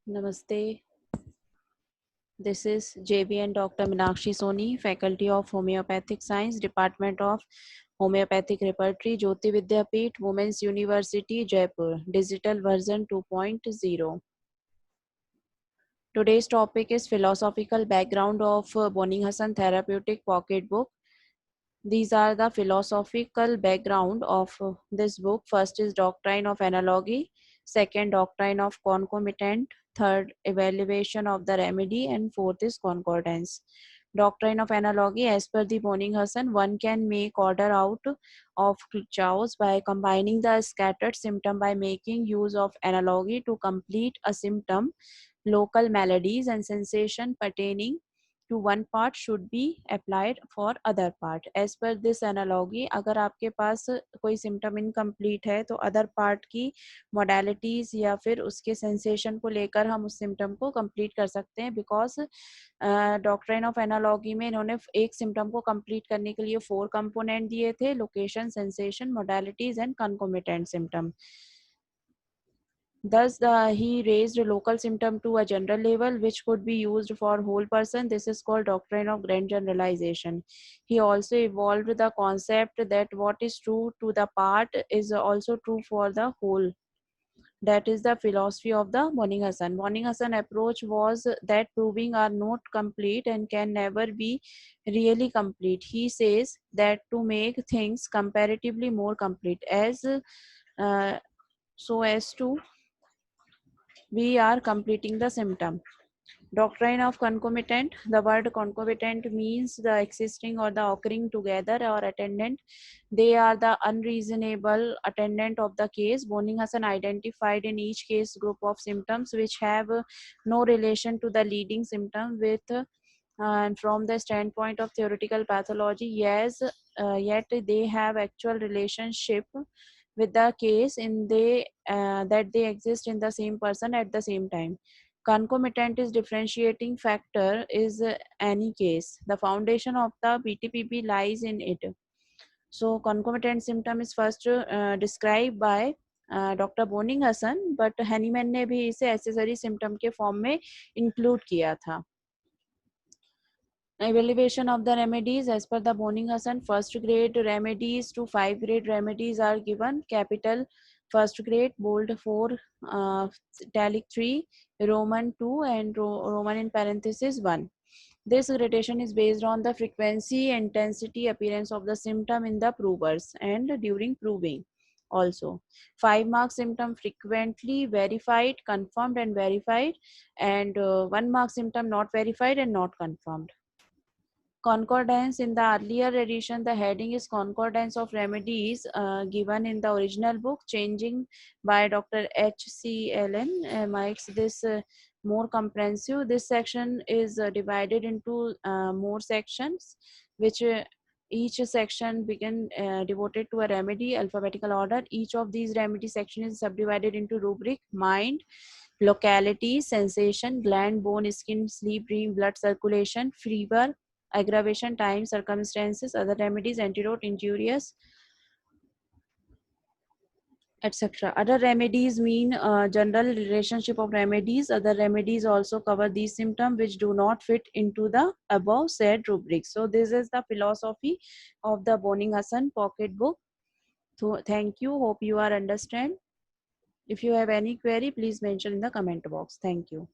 Namaste. This is JBN Dr. Meenakshi Soni, Faculty of Homeopathic Science, Department of Homeopathic Repertory, Jyoti Vidyapeeth, Women's University, Jaipur, Digital version 2.0. Today's topic is philosophical background of Boning Hassan Therapeutic Pocket Book. These are the philosophical background of this book. First is doctrine of analogy, second doctrine of concomitant, third evaluation of the remedy, and fourth is concordance. Doctrine of analogy, as per the Boning Hassan, one can make order out of chaos by combining the scattered symptom by making use of analogy to complete a symptom. Local maladies and sensation pertaining to one part should be applied for other part. As per this analogy, अगर आपके पास कोई symptom incomplete है तो other part की modalities या फिर उसके sensation को लेकर हम उस symptom को complete कर सकते हैं. Because डॉक्ट्राइन ऑफ एनालॉगी में इन्होंने एक सिम्टम को कंप्लीट करने के लिए 4 कंपोनेंट दिए थे: location, sensation, modalities and concomitant symptom. Thus, he raised a local symptom to a general level, which could be used for whole person. This is called doctrine of grand generalization. He also evolved the concept that what is true to the part is also true for the whole. That is the philosophy of the Boning Hassan. Boning Hassan approach was that proving are not complete and can never be really complete. He says that to make things comparatively more complete, as so as to we are completing the symptom. Doctrine of concomitant. The word concomitant means the existing or the occurring together or attendant. They are the unreasonable attendant of the case. Boning Hassan identified in each case group of symptoms which have no relation to the leading symptom with and from the standpoint of theoretical pathology, yes, yet they have actual relationship with the case in that they exist in the same person at the same time. Concomitant is differentiating factor is any case. The foundation of the BTPP lies in it. So concomitant symptom is first described by doctor Boenninghausen, but Hahnemann ने भी इसे accessory symptom के form में include किया था. Evaluation of the remedies. As per the Boning Hassan, first grade remedies to 5 grade remedies are given. Capital first grade, bold 4, italic 3, Roman 2, and Roman in parenthesis 1. This gradation is based on the frequency, intensity, appearance of the symptom in the provers and during proving. Also, 5 mark symptom frequently verified, confirmed, and verified, and 1 mark symptom not verified and not confirmed. Concordance. In the earlier edition, the heading is concordance of remedies given in the original book. Changing by Dr. H.C. Allen makes this more comprehensive. This section is divided into more sections, which each section begin devoted to a remedy, alphabetical order. Each of these remedy section is subdivided into rubric: mind, locality, sensation, gland, bone, skin, sleep, dream, blood circulation, fever, aggravation, time, circumstances, other remedies, antidote, injurious, etc. Other remedies mean general relationship of remedies. Other remedies also cover these symptoms which do not fit into the above said rubrics. So this is the philosophy of the Boning Hassan pocket book. So thank you. Hope you are understand. If you have any query, please mention in the comment box. Thank you.